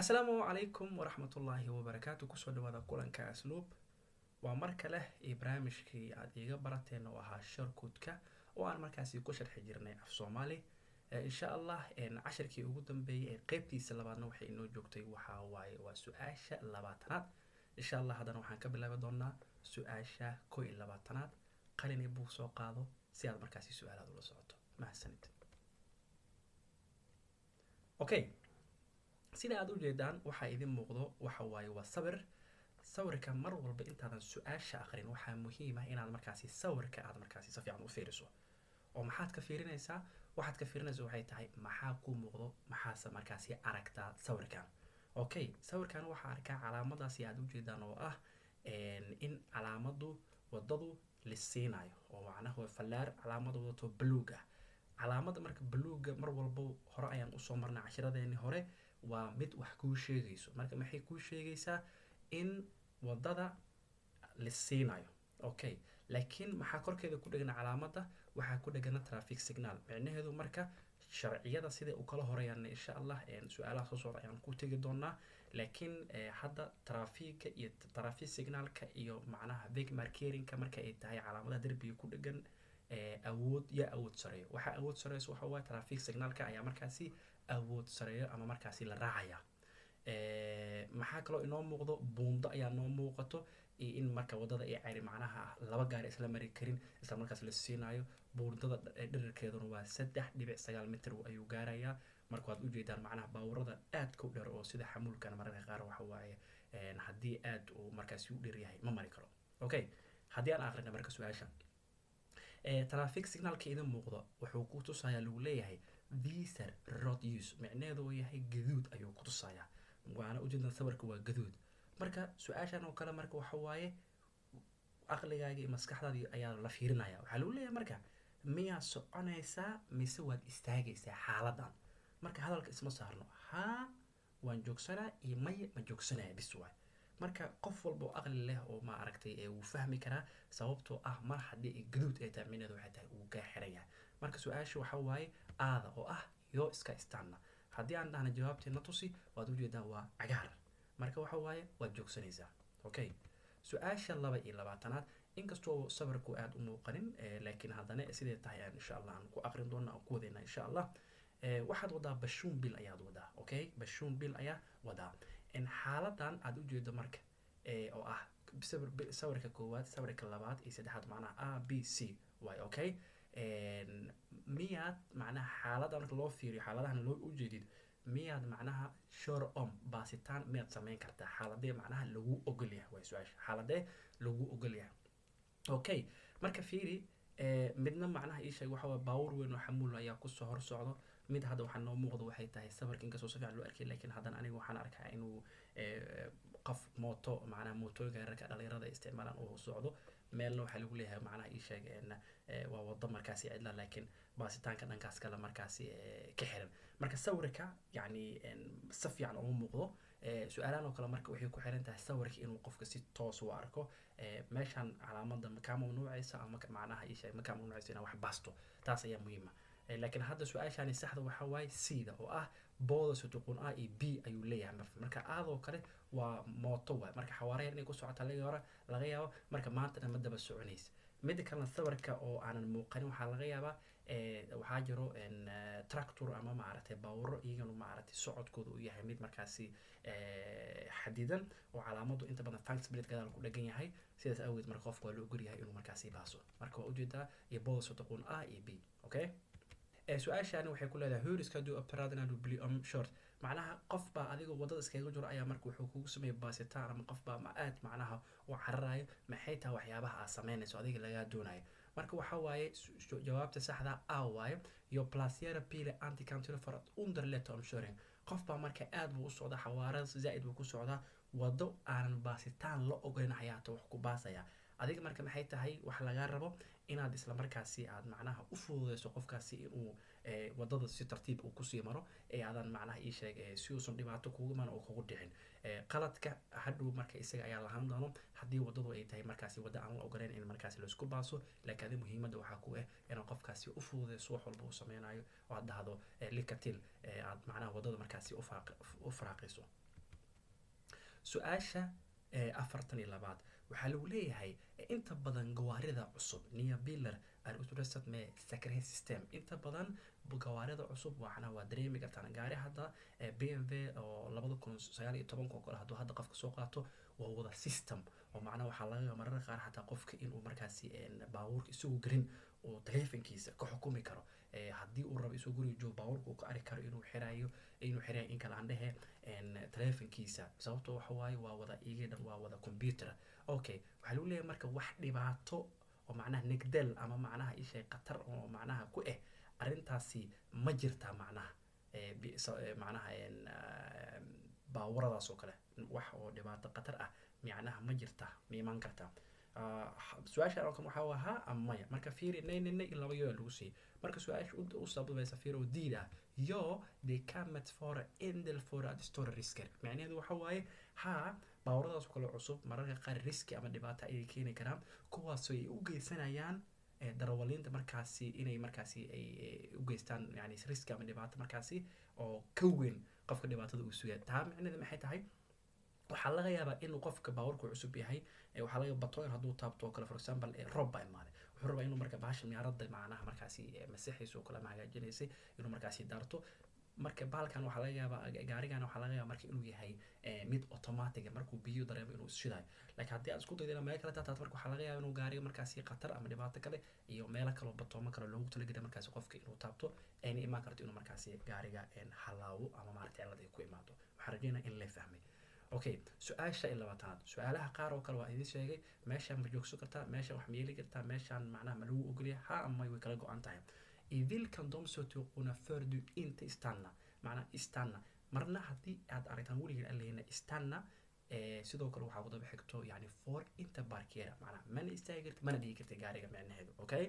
السلام عليكم ورحمة الله وبركاته كسو دوادا كولان كأسلوب ومركة له برامجكي عاد إيغا براتين وها شاركودكا وأنا مركاسي كوشر حجرني في صومالي إن شاء الله إن عشركي وقدم بي قيبتي سلاباتنا وحي إنو جوكتي وحا واي وسؤاشا لباتنات إن شاء الله هذا نوحان كبلا بدونا سؤاشا كوي لباتنات قليني بو سو قادو سياد مركاسي سؤال هذا لسعوتو مع السند أوكي sida aad u jeedaan waxa idin muuqdo waxa waaye waa sawirka mar walba intaadan su'aasha akhrin waxaa muhiim ah inaad markaasi sawirka aad markaasi si fiican u fiiriso oo maxaad ka fiirinaysaa waxaad ka fiirinaysaa waxay tahay maxaa ku muuqdo maxaase markaasi aragtaa sawirkan okay sawirkan waxa arkaa calaamadaasi aad u jeedaan oo ah in calaamadu wadadu lisiinayo oo macnaheedu waa fallaar calaamadu wadato buluug ah calaamada marka buluuga mar walba hore ayaan u soo marnay cashiradeeni hore waa mid wax kuu sheegayso marka maxay kuu sheegaysaa in wadada la siinayo okay laakiin maxaa korkeeda ku dhagan calaamada waxaa ku dhagan traffic signal macnaheedu marka sharciyada sida uu kala horeeyaan insha Allah su'aalaha soo socda ayaan ku tagi doonaa laakiin hadda traffic iyo traffic signalka iyo macnaha vehicle markerinka marka ay tahay calaamada darbiga ku dhagan awood sareeyo waxa awood sareeyo waxa waa traffic signalka ayaa markaasi awood sareeyo ama markaasi la raacaya maxaa kale oo inoo muuqdo buundo ayaa noo muuqato in marka wadada ay cayri macnaha laba gaari isla mari karin isla markaas la siinayo buundada dhererkeeduna waa 3.9 mitir ayuu gaarayaa marka waad u jeedaan macnaha baawrada aad ka dheer oo sida xamuulkan mararka qaar waxa waaye hadii aad uu markaasi u dheer yahay ma mari karo okay hadii aan aqrino marka su'aasha traffic signalka idin muuqdo wuxuu ku tusayaa lagu leeyahay visor road use macnaheedu uu yahay gaduud ayuu ku tusayaa waana u jeedaan sawirka waa gaduud marka su'aashan oo kale marka waxa waaye aqligaaga iyo maskaxdaada ayaa la fiirinaya waxa lagu leeyahay marka miyaa soconaysaa mise waad istaagaysaa xaaladan marka hadalka isma saarno ha waan joogsanaa iyo ma joogsanaa bis waay marka qof walba aqli leh oo ma aragtay uu fahmi karaa sababtoo ah mar hadii gaduud ay taamineedu waxay tahay uu ka xiraya marka su'aashu waxa waaye aada oo ah yo iska istaana hadii aan dhahna jawaabteena tusi waad u jeedaa waa cagaar marka waxa waaye waad joogsanaysaa okay su'aasha 22aad inkastoo sawirku aad u muuqanin laakiin hadana sidee tahay insha Allah aan ku aqrin doona oo ku wadeena insha Allah waxaad wadaa bashuun bil ayaad wadaa okay bashuun bil ayaa wadaa in xaaladan aad u jeedo marka oo ah sawirka koowaad sawirka labaad iyo saddexaad macnaha A B C way okay miyaad macnaha xaaladan marka loo fiiriyo xaaladahan loo u jeedid miyaad macnaha sure baasitaan miyaad sameyn kartaa xaaladee macnaha lagu ogol yahay way su'aasha xaaladee lagu ogol yahay okay marka fiiri midna macnaha ii sheeg waxa waa baawur weyn oo xamuul ayaa ku soo hor socdo mid hadda waxa noo muuqdo waxay tahay sawirka inkastoo si fiican loo arkay laakiin haddana aniga waxaan arkaa inuu qof mooto macnaha mootooyinka yararka dhalinyarada isticmaalaan uu socdo meelna waxa lagu leeyahay macnaha ii sheeg waa wado markaasi cidla laakiin baasitaanka dhankaas kale markaasi ka xiran marka sawirka yani si fiican uma muuqdo su'aalahan oo kale marka waxay ku xiran tahay sawirka inuu qofka si toos u arko meeshan calaamada ma mamnuucaysa ama macnaha ii sheeg ma mamnuucaysa inaa wax baasto taas ayaa muhiim ah laakiin hadda su'aashani saxda waxa waaye sida oo ah booda sutuqun A iyo B ayuu leeyahay marka aadoo kale waa mooto waay marka xawaare inay ku socoto laga yaabo marka maanta ma daba soconaysa mid kale sawirka oo aanan muuqanin waxa laga yaabaa waxa jiro tractor ama maaragtay baawro iyagana maaragtay socodkooda uu yahay mid markaasi xadidan oo calaamadu inta badan function blade gadaal ku dhagan yahay sidaas awgeed marka qofku waa loo ogol yahay inuu markaasi baaso marka waa ujeedaa iyo booda sutuqun A iyo B okay su'aashani waxay ku leedahay huriska do operadna do bli short macnaha qof baa adiga wadada iskaga jiro ayaa marka wuxuu kugu sameeyay baasitaan ama qof baa aad macnaha oo cararayo maxay tahay waxyaabaha aad sameynayso adiga laga doonayo marka waxa waaye jawaabta saxda ah waaye yo placiera pile anti-counter for underlet omshoring qof baa marka aad buu u socdaa xawaarada zaid buu ku socdaa wado aan baasitaan la ogoyn hayaato wax ku baasaya adiga marka maxay tahay wax laga rabo inaad isla markaasi aad macnaha u fududeyso qofkaasi inuu wadada si tartiib uu ku sii maro aadan macnaha ii sheeg si uu san dhibaato kugu man oo kugu dhicin qaladka hadhow marka isaga ayaa lahaan doono hadii wadadu ay tahay markaasi wada aan la ogoleyn in markaasi la isku baaso laakiin muhiimada waxa ku ah in qofkaasi u fududeyso wax walba uu sameynayo oo aad dhahdo likatil aad macnaha wadada markaasi u faraaqayso su-aasha afartan iyo labaad waxaa lagu leeyahay inta badan gawaarida cusub nia pillar aan uturasad me secret system inta badan gawaarida cusub waxana waa dareemi kartaan gaari hadda BMW oo 2019 oo kale hadduu hadda qofka soo qaato waa wada system oo macnaha waxaa laga marar qaar xataa qofka inuu markaasi baabuurka isagu garin oo taleefankiisa ka xukumi karo haddii uu rabo isoo guriga joogo baabuurka uu ka ari karo inuu xirayo in kala aan dhehe taleefankiisa sababtoo waxa waaye waa wada iga dhan waa wada computer okay waxaa lagu leeyahay marka wax dhibaato oo macnaha negdel ama macnaha ishay qatar oo macnaha ku arrintaasi ma jirtaa macnaha macnaha baawaradaas oo kale wax oo dhibaato qatar ah macnaha ma jirtaa ma imaan kartaa su-aasha halkan waxaa ahaa ama maya marka fiiri nine laba yoo lagu siiyey marka su-aasha u sababaysa fiir oo diid ah yo they commit for endel for a store risk macnaheedu waxa waaye baawaradaas kale cusub mararka qaar riski ama dhibaato ay keeni karaan kuwaas ay u geysanayaan darawaliinta markaasi inay markaasi ay u geystaan yani riski ama dhibaato markaasi oo ka weyn qofka dhibaatada uu sugaya taa macnaheedu maxay tahay waxaa laga yaabaa inuu qofka baawarku cusub yahay waxaa laga bato in hadduu taabto kale for example roob baa imaaday wuxuu rabaa inuu marka bahasha miyaaradda macnaha markaasi masaxiisa oo kale ama hagaajinaysay inuu markaasi daarto marka baalkan waxaa laga yaabaa gaarigan waxaa laga yaabaa marka inuu yahay mid automatic markuu biyo dareemo inuu shidayo laakiin haddii aad isku daydo inaad meel kale taataad marka waxaa laga yaabaa inuu gaariga markaasi khatar ama dhibaato kale iyo meelo kale oo batoomo kale loogu talagelay markaasi qofka inuu taabto ayna imaan karto inuu markaasi gaariga halaawo ama maaragtay cilad ay ku imaado waxaan rajeynaa in la fahmay okay su-aasha in labaatanaad su-aalaha qaar oo kale waa idin sheegay meeshaan ma joogso kartaa meeshaan wax ma yeeli kartaa meeshaan macnaha ma lagu ogolyahay ha ama way kala go-an tahay idilkan domsotuquna fardu inta istanna macnaha istanna marna haddii aad aragtaan weligeed aan lehina istanna sidoo kale waxaa wadaba xigto yani for inta barkeera macnaha mana istaagi karti mana dhigi karti gaariga macnaheedu okay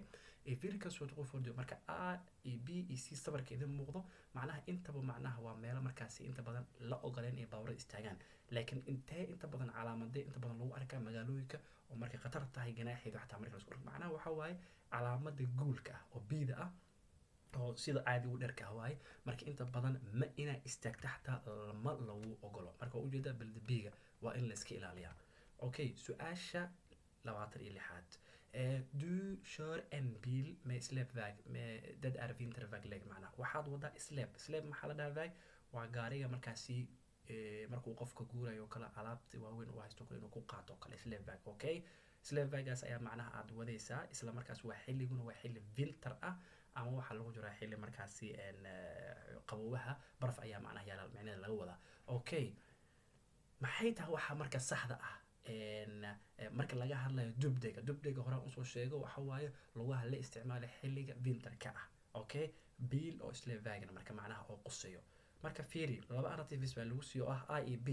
idilkan sotuqu fardu marka a iyo b iyo c sabarka idin muuqdo macnaha intaba macnaha waa meelo markaasi inta badan la ogoleen ee baawarada istaagaan laakiin intee inta badan calaamadee inta badan lagu arkaa magaalooyinka oo markay khatar tahay ganaaxeedu xataa marka lasku macnaha waxaa waaye calaamada guulka ah oo biida ah oo sida caadi u dherka waaye marka inta badan ma inaa istaagta xataa lama lagu ogolo marka ujeeda baldabiga waa in la iska ilaaliyaa okay su-aasha 26 du kör en bil med släpväg med det är vintervägläge macnaha waxaad wadaa slab maxaa la dhahaa väg waa gaariga markaasi markuu qofka guurayo oo kale alaabta waaweyn uu haysto kale inuu ku qaato oo kale slabag okay slabagaas ayaa macnaha aad wadaysaa isla markaas waa xilliguna waa xilli winter ah ama waxaa lagu jiraa xilli markaasi qaboobaha baraf ayaa macnaha yaala macnaheeda laga wadaa okay maxay tahay waxa marka saxda ah marka laga hadlayo dubdega hore usoo sheego waxa waaye lugaha la isticmaalo xilliga winterka ah okay biil oo slabagna marka macnaha oo quseeyo marka fiiri laba arativis baa lagu siiyo ah a iyo b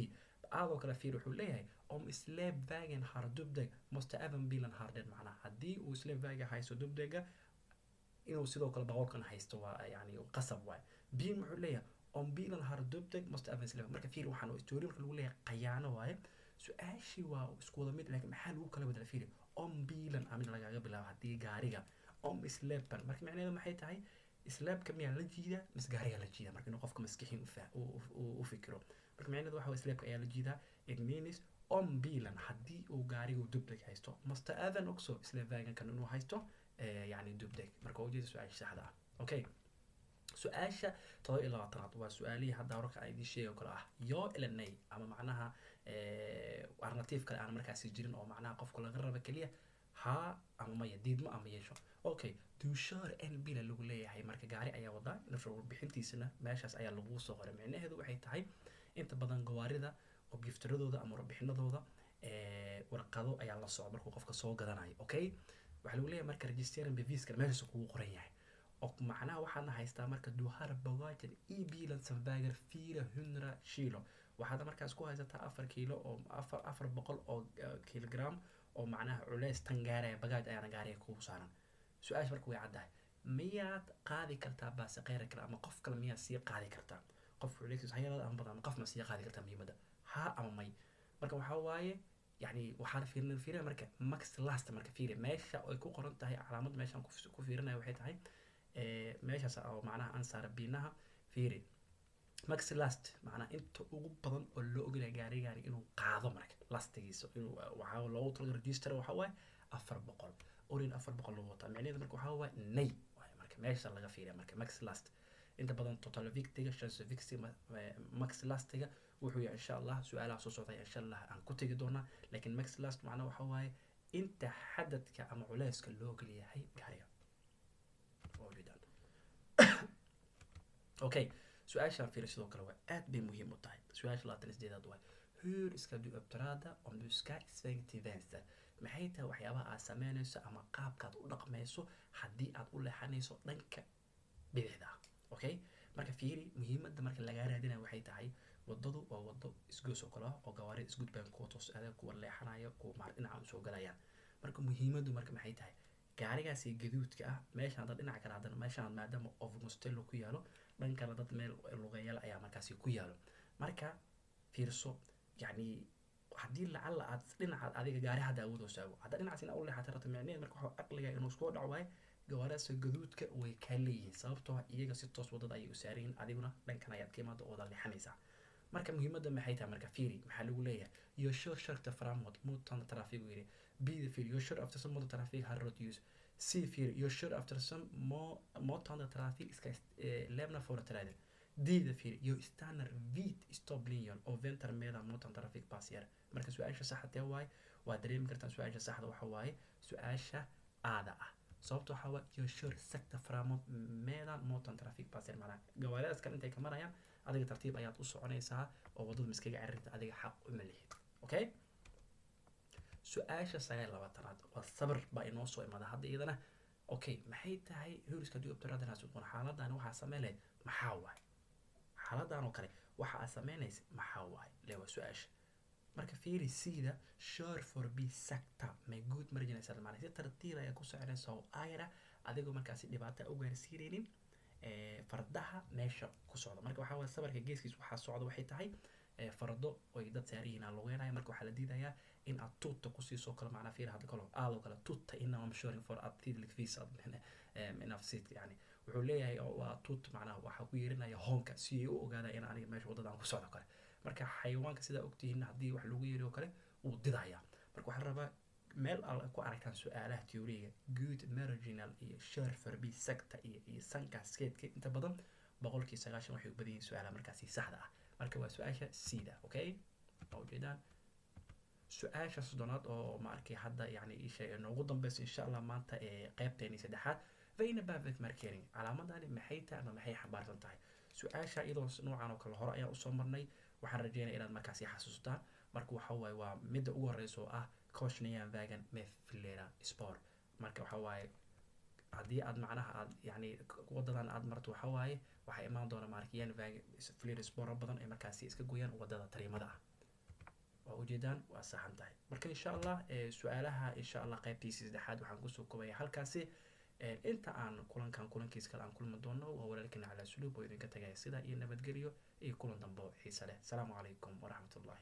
aadoo kale fiiri wuxuu leeyahay om slabvagen har dubdeg måste även bilen har det macnaha haddii uu slabvaga haysto dubdega inuu sidoo kale baawarkan haysto waa yani qasab waay b wuxuu leeyahay om bilen har dubdeg måste även slab marka fiiri waxaan oo historialka lagu leeyahay qayaano waaye su-aashii waa isku wada mid laakiin maxaa lagu kala bedela fiiri om bilen amin lagaga bilaabo haddii gaariga om slaban marka macnaheedu maxay tahay islaabka miyaa la jiidaa mise gaariga la jiidaa marka inuu qofka maskixiin u fikiro marka macnaheedu waxa islaabka ayaa la jiidaa it means on bilan haddii uu gaariga dubdeg haysto masta aadan ogso islaabagan kan inuu haysto yani dubdeg marka ujeeda su-aasha saxda ah okay su-aasha 27 waa su-aalihii hadda horka aan idiin sheegay oo kale ah yoo ilanay ama macnaha alternative kale aan markaasi jirin oo macnaha qofka laga raba keliya ha ama maya diidmo ama yeesho okay dushar en bila lagu leeyahay marka gaari ayaa wadaa nafsha warbixintiisana meeshaas ayaa lagu soo qoray macnaheedu waxay tahay inta badan gawaarida objectradooda ama warbixinadooda warqado ayaa la socda markuu qofka soo gadanayo okay waxa lagu leeyahay marka registration beviska meesha kugu qoran yahay oo macnaha waxaad haystaa marka duhar bagajan e bilan sambager 400 kilo waxaad markaas ku haysataa 4 kilo oo 400 oo kilogram oo macnaha culays tan gaaraya bagaaj ayaana gaariga kugu saaran su-aasha marka way caddahay miyaad qaadi kartaa baase qeyra kale ama qof kale miyaad sii qaadi kartaa qof culays hayada ama badan qof ma sii qaadi kartaa muhiimada ha ama may marka waxaa waaye yani waxaan fiirinaya marka max last marka fiiri meesha ay ku qoran tahay calaamad meeshaan ku fiirinaya waxay tahay meeshaas oo macnaha aan saara biinaha fiiri max last macnaa inta ugu badan oo loo ogolaya gaarigani inuu qaado marka lastigiisa inuu waxaa loogu talagalay register waxaa waaye 400 orin 400 lagu wataa micnaheedu marka waxaa waaye nay waaye marka meesha laga fiiriya marka max last inta badan total victiga chance victim max lastiga wuxuu yahay insha Allah su'aalaha soo socda insha Allah aan ku tagi doonaa laakiin max last macnaa waxaa waaye inta xadadka ama culeyska loo ogolyahay gaariga okay su-aashaan fiiri sidoo kale waa aad bay muhiim u tahay su-aasha 28aad waay hur ska du uppträda om du ska svänga till vänster maxay tahay waxyaabaha aad sameynayso ama qaabkaad u dhaqmayso haddii aad u leexanayso dhanka bidixda okay marka fiiri muhiimadda marka lagaa raadinayo waxay tahay wadadu waa wado isgoos oo kale oo gawaari isgudbaan kuwa toos adag kuwa leexanayo kuwa maar dhinaca u soo galayaan marka muhiimaddu marka maxay tahay gaarigaasi gaduudka ah meeshaan dad dhinaca kale haddana meeshaan maadaama overmustello ku yaalo dhankana dad meel lugayaal ayaa markaasi ku yaalo marka fiirso yacni haddii lacalla aad dhinacaad adiga gaari hadda awood oo saago hadda dhinacaas in u leexata rabto micnaheed marka waxaa aqliga inuu isku dhaco waaye gawaaraas gaduudka way kaa leeyihiin sababtoo ah iyaga si toos wadada ayay u saarayiin adiguna dhankan ayaad ka imaada ooda leexanaysaa marka muhiimadda maxay tahay marka fiiri maxaa lagu leeyahay your sure sharkta framåt mot andra trafik och grejer b the field your sure after some motor trafik har road use c field your sure after some mot andra trafik ska lämna företräde d the field your stannar vit stopplinjen och väntar medan mot andra trafik passerar marka su-aasha saxda waay waa dareemi kartaan su-aasha saxda waxa waaye su-aasha aada ah sababta waxaa waaye your sure sakta framåt medan mot andra trafik passerar macnaa gawaaridaas kale intay ka marayaan adiga tartiib ayaad u soconaysaa oo wadada miskaga cirirta adiga xaq uma lihid okay su-aasha 29aad waa sabir baa inoo soo imada hadda iyadana okay maxay tahay huriska dib ubtiraadana suuqan xaaladan waxaa sameeyay maxaa waay xaaladan oo kale waxa aad sameynaysa maxaa waay leewa su-aasha marka fiiri sida sure for be sakta may good marginaysa macnaa si tartiib ayaa ku soconaysa oo ayra adigoo markaasi dhibaato u gaarsiinaynin fardaha meesha ku socda marka waxaa waaye sabarka geeskiisa waxaa socda waxay tahay fardo oy dad saarihiin aan lugeenaya marka waxaa la diidayaa in aad tuuta kusiiso kale macnaa fiir hadda kale aadoo kale tuuta inama mshuring for abtidlik visa nafsiid yani wuxuu leeyahay waa tuut macnaa waxaa ku yeerinaya hoonka si ay u ogaadaan in aniga meesha wadada aan ku socdo kale marka xayawaanka sidaa ogtihiin haddii wax lagu yeeriyo kale wuu didayaa marka waxaa la rabaa meel aad ku aragtaan su-aalaha teoriga good marginal iyo sure for be sector iyo sanka skeedka inta badan 90% waxay u badan yihiin su-aalaha markaasi saxda ah marka waa su-aasha sida okay oo ujeedaan su-aasha soddonaad oo ma arkay hadda yani isha noogu dambeysa insha Allah maanta ee qaybteeni saddexaad bayna baabet markeering calaamadani maxay tahay ama maxay xambaarsan tahay su-aasha iyadoo noocan oo kale hore ayaan usoo marnay waxaan rajeynayaa inaad markaasi xasuustaan marka waxa waaye waa midda ugu horeysa oo ah koshnayan wagan med flera spår marka waxa waaye haddii aad macnaha aad yani wadadan aad marto waxa waaye waxaa imaan doona markiyan flera spår badan ay markaasi iska gooyaan wadada tariimada ah waa ujeedaan waa saxan tahay marka insha Allah su-aalaha insha Allah qaybtiisa saddexaad waxaan kusoo koobaya halkaasi inta aan kulankiis kale aan kulmi doono waa walaalkina Cala Suluub oo idinka tagaya sida iyo nabadgelyo iyo kulan dambe oo xiiso leh. Asalaamu calaykum waraxmatullahi